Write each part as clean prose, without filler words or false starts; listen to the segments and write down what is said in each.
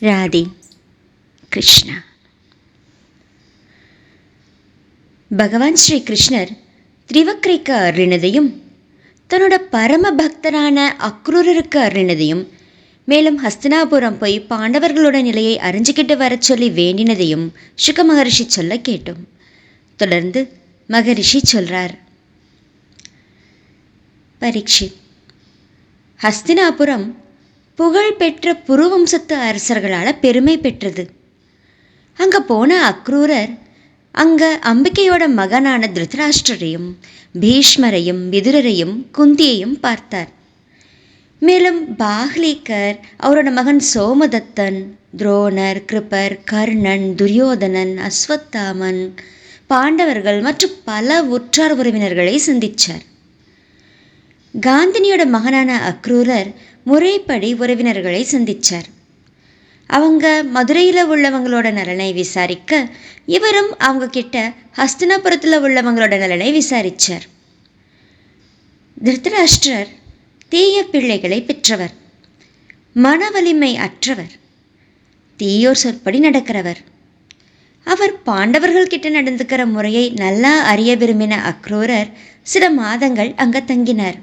ராதே கிருஷ்ணா. பகவான் ஸ்ரீ கிருஷ்ணர் திரிவக்ரைக்கு அருளினதையும் தன்னோட பரம பக்தரான அக்ரூரருக்கு அருளினதையும், மேலும் ஹஸ்தினாபுரம் போய் பாண்டவர்களோட நிலையை அறிஞ்சிக்கிட்டு வர சொல்லி வேண்டினதையும் சுக மகரிஷி சொல்ல கேட்டோம். தொடர்ந்து மகரிஷி சொல்றார். பரீட்சித், ஹஸ்தினாபுரம் புகழ்பெற்ற புருவம்சத்து அரசர்களால் பெருமை பெற்றது. அங்கே போன அக்ரூரர் அங்கே அம்பிகையோட மகனான திருதராஷ்டிரரையும் பீஷ்மரையும் விதுரரையும் குந்தியையும் பார்த்தார். மேலும் பாஹ்லீகர், அவரோட மகன் சோமதத்தன், துரோணர், கிருபர், கர்ணன், துரியோதனன், அஸ்வத்தாமன், பாண்டவர்கள் மற்றும் பல உற்றார் உறவினர்களை சந்தித்தார். காந்தினியோட மகனான அக்ரூரர் முறைப்படி உறவினர்களை சந்தித்தார். அவங்க மதுரையில் உள்ளவங்களோட நலனை விசாரிக்க இவரும் அவங்க கிட்ட ஹஸ்தினாபுரத்தில் உள்ளவங்களோட நலனை விசாரித்தார். திருதராஷ்டிரர் தீய பிள்ளைகளை பெற்றவர், மன வலிமை அற்றவர், தீயோர் சொற்படி நடக்கிறவர். அவர் பாண்டவர்கள் கிட்ட நடந்துக்கிற முறையை நல்லா அறிய விரும்பின அக்ரூரர் சில மாதங்கள் அங்கே தங்கினார்.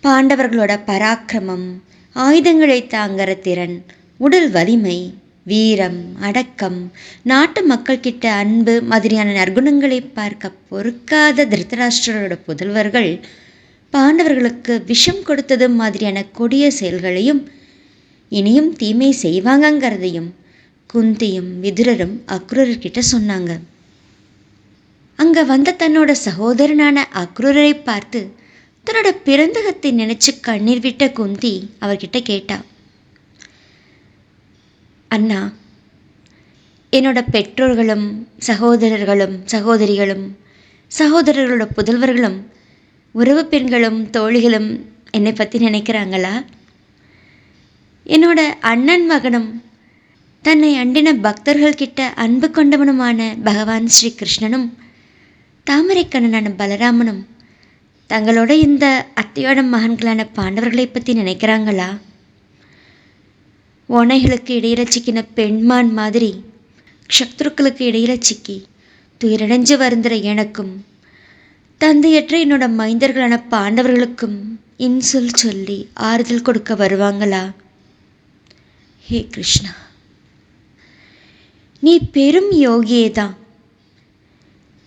பாண்டவர்களோட பராக்கிரமம், ஆயுதங்களை தாங்கிற திறன், உடல் வலிமை, வீரம், அடக்கம், நாட்டு மக்கள்கிட்ட அன்பு மாதிரியான நற்குணங்களை பார்க்க பொறுக்காத திருதராஷ்டிரரோட புதல்வர்கள் பாண்டவர்களுக்கு விஷம் கொடுத்தது மாதிரியான கொடிய செயல்களையும் இனியும் தீமை செய்வாங்கங்கிறதையும் குந்தியும் விதுரரும் அக்ரூரர்கிட்ட சொன்னாங்க. அங்கே வந்த தன்னோட சகோதரனான அக்ரூரரை பார்த்து தன்னோட பிறந்தகத்தை நினைச்சு கண்ணீர் விட்ட குந்தி அவர்கிட்ட கேட்டா, அண்ணா, என்னோட பெற்றோர்களும் சகோதரர்களும் சகோதரிகளும் சகோதரர்களோட புதல்வர்களும் உறவு பெண்களும் தோழிகளும் என்னை பற்றி நினைக்கிறாங்களா? என்னோட அண்ணன் மகனும் தன்னை அண்டின பக்தர்கள்கிட்ட அன்பு கொண்டவனுமான பகவான் ஸ்ரீ கிருஷ்ணனும் தாமரைக்கண்ணனான பலராமனும் தங்களோட இந்த அத்தையோட மகன்களான பாண்டவர்களை பற்றி நினைக்கிறாங்களா? ஓனைகளுக்கு இடையில சிக்கின பெண்மான் மாதிரி சத்ருக்களுக்கு இடையில சிக்கி துயரடைஞ்சு வருந்துற எனக்கும் தந்தையற்ற என்னோட மைந்தர்களான பாண்டவர்களுக்கும் இன்சொல் சொல்லி ஆறுதல் கொடுக்க வருவாங்களா? ஹே கிருஷ்ணா, நீ பெரும் யோகியேதான்,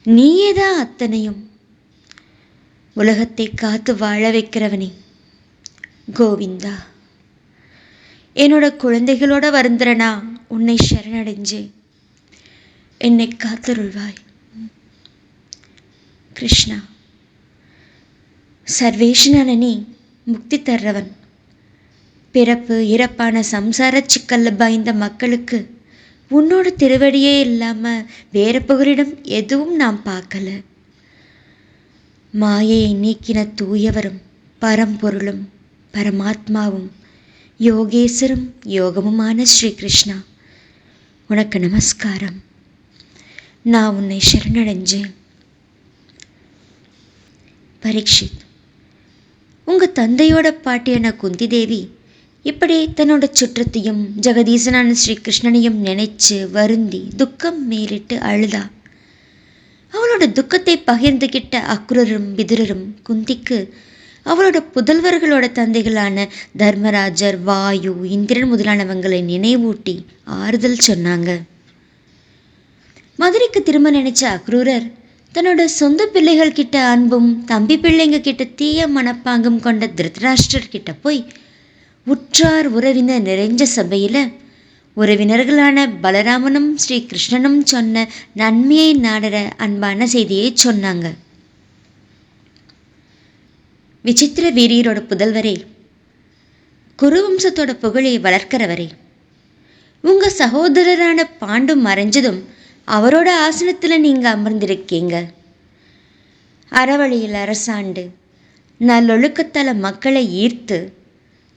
நீயேதான் அத்தனையும். உலகத்தை காத்து வாழ வைக்கிறவனே கோவிந்தா, என்னோட குழந்தைகளோட வருந்திரனா உன்னை சரணடைஞ்சு என்னை காத்தருள்வாய். கிருஷ்ணா, சர்வேஷனான நீ முக்தி தர்றவன். பிறப்பு இறப்பான சம்சார சிக்கல்ல பாய்ந்த மக்களுக்கு உன்னோட திருவடியே இல்லாமல் வேற புகலிடம் எதுவும் நாம் பார்க்கல. மாயையை நீக்கின தூயவரும் பரம்பொருளும் பரமாத்மாவும் யோகேஸ்வரும் யோகமுமான ஸ்ரீ கிருஷ்ணா, உனக்கு நமஸ்காரம். நான் உன்னை சரணடைஞ்சேன். பரீட்சித், உங்கள் தந்தையோட பாட்டியான குந்தி தேவி இப்படி தன்னோட சுற்றத்தையும் ஜெகதீசனான ஸ்ரீ கிருஷ்ணனையும் நினைச்சு வருந்தி துக்கம் மேலிட்டு அழுதா. அவளோட துக்கத்தை பகிர்ந்துகிட்ட அக்ரூரரும் விதுரரும் குந்திக்கு அவளோட புதல்வர்களோட தந்தைகளான தர்மராஜர், வாயு, இந்திரன் முதலானவங்களை நினைவூட்டி ஆறுதல் சொன்னாங்க. மதுரைக்கு திரும்ப நினைச்ச அக்ரூரர் தன்னோட சொந்த பிள்ளைகள் கிட்ட அன்பும் தம்பி பிள்ளைங்க கிட்ட தீய மனப்பாங்கும் கொண்ட திருதராஷ்டிரர் கிட்ட போய் உற்றார் உறவினர் நிறைஞ்ச சபையில் உறவினர்களான பலராமனும் ஸ்ரீ கிருஷ்ணனும் சொன்ன நன்மையை நாடுற அன்பான செய்தியை சொன்னாங்க. விசித்திர வீரியரோட புதல்வரே, குருவம்சத்தோட புகழை வளர்க்கிறவரே, உங்கள் சகோதரரான பாண்டு மறைஞ்சதும் அவரோட ஆசனத்தில் நீங்கள் அமர்ந்திருக்கீங்க. அறவழியில் அரசாண்டு நல்லொழுக்கத்தால் மக்களை ஈர்த்து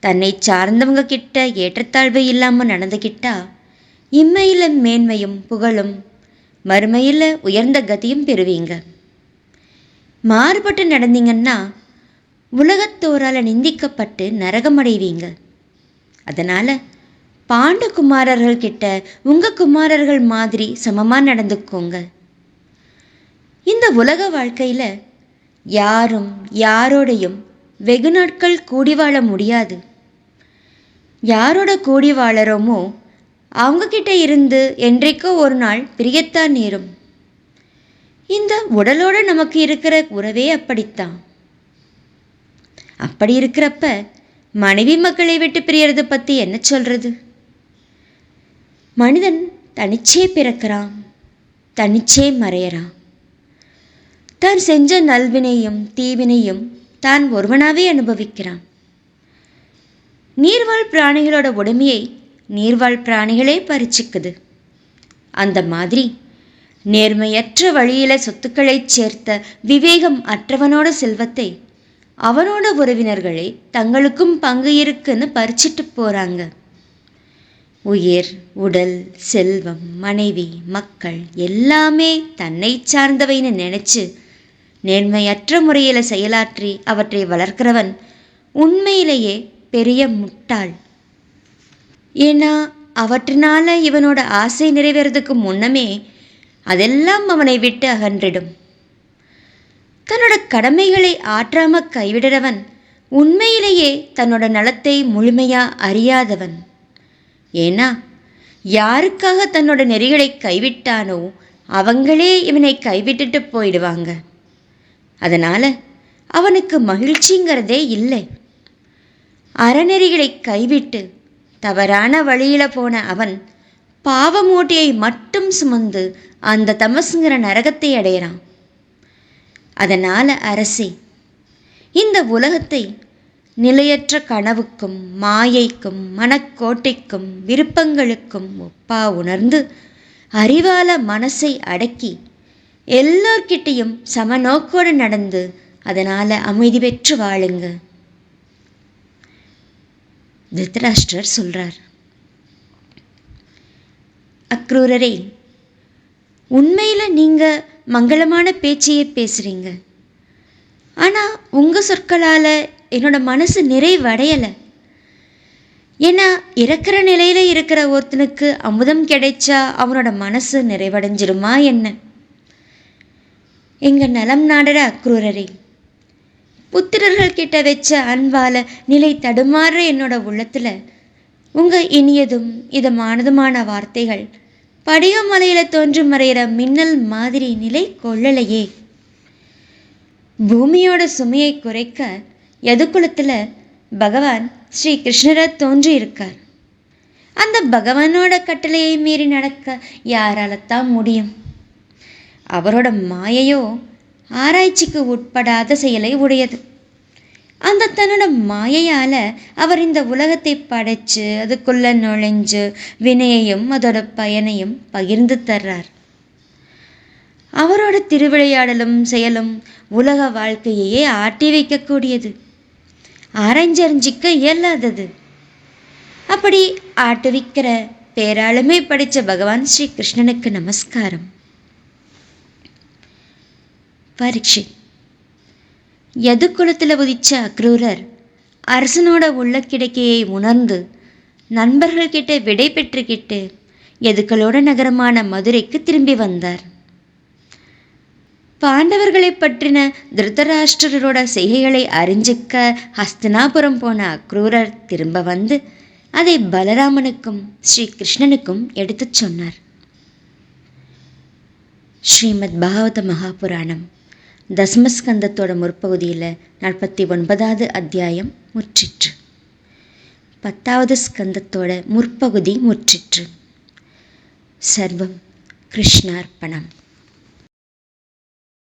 தன்னை சார்ந்தவங்க கிட்ட ஏற்றத்தாழ்வு இல்லாமல் நடந்துக்கிட்டா இம்மையில் மேன்மையும் புகழும் மறுமையில் உயர்ந்த கதியும் பெறுவீங்க. மாறுபட்டு நடந்தீங்கன்னா உலகத்தோரால் நிந்திக்கப்பட்டு நரகமடைவீங்க. அதனால் பாண்டகுமாரர்கள் கிட்ட உங்கள் குமாரர்கள் மாதிரி சமமாக நடந்துக்கோங்க. இந்த உலக வாழ்க்கையில் யாரும் யாரோடையும் வெகு நாட்கள் கூடி வாழ முடியாது. யாரோட கூடி வாழறோமோ அவங்கக்கிட்ட இருந்து என்றைக்கோ ஒரு நாள் பிரியத்தான் நேரும். இந்த உடலோடு நமக்கு இருக்கிற உறவே அப்படித்தான். அப்படி இருக்கிறப்ப மனைவி மக்களை விட்டு பிரியறது பற்றி என்ன சொல்கிறது? மனிதன் தனிச்சே பிறக்கிறான், தனிச்சே மறையறான். தான் செஞ்ச நல்வினையும் தீவினையும் தான் ஒருவனாவே அனுபவிக்கிறான். நீர்வாழ் பிராணிகளோட உடமையை நீர்வாழ் பிராணிகளே பறிச்சுக்குது. அந்த மாதிரி நேர்மையற்ற வழியில சொத்துக்களை சேர்த்த விவேகம் அற்றவனோட செல்வத்தை அவனோட உறவினர்களே தங்களுக்கும் பங்கு இருக்குன்னு பறிச்சிட்டு போறாங்க. உயிர், உடல், செல்வம், மனைவி, மக்கள் எல்லாமே தன்னை சார்ந்தவைன்னு நினைச்சு நேர்மையற்ற முறையில் செயலாற்றி அவற்றை வளர்க்கிறவன் உண்மையிலேயே பெரிய முட்டாள். ஏன்னா அவற்றினால இவனோட ஆசை நிறைவேறதுக்கு முன்னமே அதெல்லாம் அவனை விட்டு அகன்றிடும். தன்னோட கடமைகளை ஆற்றாம கைவிடுறவன் உண்மையிலேயே தன்னோட நலத்தை முழுமையா அறியாதவன். ஏன்னா யாருக்காக தன்னோட நெறிகளை கைவிட்டானோ அவங்களே இவனை கைவிட்டுட்டு போயிடுவாங்க. அதனால் அவனுக்கு மகிழ்ச்சிங்கிறதே இல்லை. அறநெறிகளை கைவிட்டு தவறான வழியில் போன அவன் பாவமூட்டையை மட்டும் சுமந்து அந்த தமசுங்கிற நரகத்தை அடையிறான். அதனால் அரசே, இந்த உலகத்தை நிலையற்ற கனவுக்கும் மாயைக்கும் மனக்கோட்டைக்கும் விருப்பங்களுக்கும் ஒப்பா உணர்ந்து அறிவால மனசை அடக்கி எல்லோர்கிட்டையும் சமநோக்கோடு நடந்து அதனால் அமைதி பெற்று வாழுங்க. திருதராஷ்டிரர் சொல்றார். அக்ரூரரே, உண்மையில் நீங்கள் மங்களமான பேச்சையே பேசுகிறீங்க. ஆனால் உங்கள் சொற்களால் என்னோட மனசு நிறைவடையலை. ஏன்னா இறக்குற நிலையில் இருக்கிற ஒருத்தனுக்கு அமுதம் கிடைச்சா அவனோட மனசு நிறைவடைஞ்சிருமா என்ன? எங்கள் நலம் நாடுற அக்ரூரரே, புத்திரர்கள் கிட்ட வச்ச அன்பால நிலை தடுமாற என்னோட உள்ளத்தில் உங்கள் இனியதும் இதமானதுமான வார்த்தைகள் படிகமலையில் தோன்றி மறைகிற மின்னல் மாதிரி நிலை கொள்ளலையே. பூமியோட சுமையை குறைக்க யதுகுலத்தில் பகவான் ஸ்ரீ கிருஷ்ணரை தோன்றி இருக்கார். அந்த பகவானோட கட்டளையை மீறி நடக்க யாரால்தான் முடியும்? அவரோட மாயையோ ஆராய்ச்சிக்கு உட்படாத செயலை உடையது. அந்த தன்னோட மாயையால் அவர் இந்த உலகத்தை படைச்சு அதுக்குள்ளே நுழைஞ்சு வினையையும் அதோட பயனையும் பகிர்ந்து தர்றார். அவரோட திருவிளையாடலும் செயலும் உலக வாழ்க்கையே ஆட்டி வைக்கக்கூடியது, ஆராய்ஞ்சறிஞ்சிக்க இயலாதது. அப்படி ஆட்டுவிக்கிற பேராளுமை படித்த பகவான் ஸ்ரீ கிருஷ்ணனுக்கு நமஸ்காரம். பரீட்சித், யதுகுலத்தில் உதிச்ச அக்ரூரர் அரசனோட உள்ள கிடக்கையை உணர்ந்து நண்பர்கள்கிட்ட விடை பெற்றுக்கிட்டு யதுக்களோட நகரமான மதுரைக்கு திரும்பி வந்தார். பாண்டவர்களை பற்றின திருதராஷ்டிரரோட செய்கைகளை அறிஞ்சிக்க ஹஸ்தினாபுரம் போன அக்ரூரர் திரும்ப வந்து அதை பலராமனுக்கும் ஸ்ரீ கிருஷ்ணனுக்கும் எடுத்துச் சொன்னார். ஸ்ரீமத் பாகவத மகாபுராணம் தசமஸ்கந்தத்தோட முற்பகுதியில் 49வது அத்தியாயம் முற்றிற்று. 10வது ஸ்கந்தத்தோட முற்பகுதி முற்றிற்று. சர்வம் கிருஷ்ணார்ப்பணம்.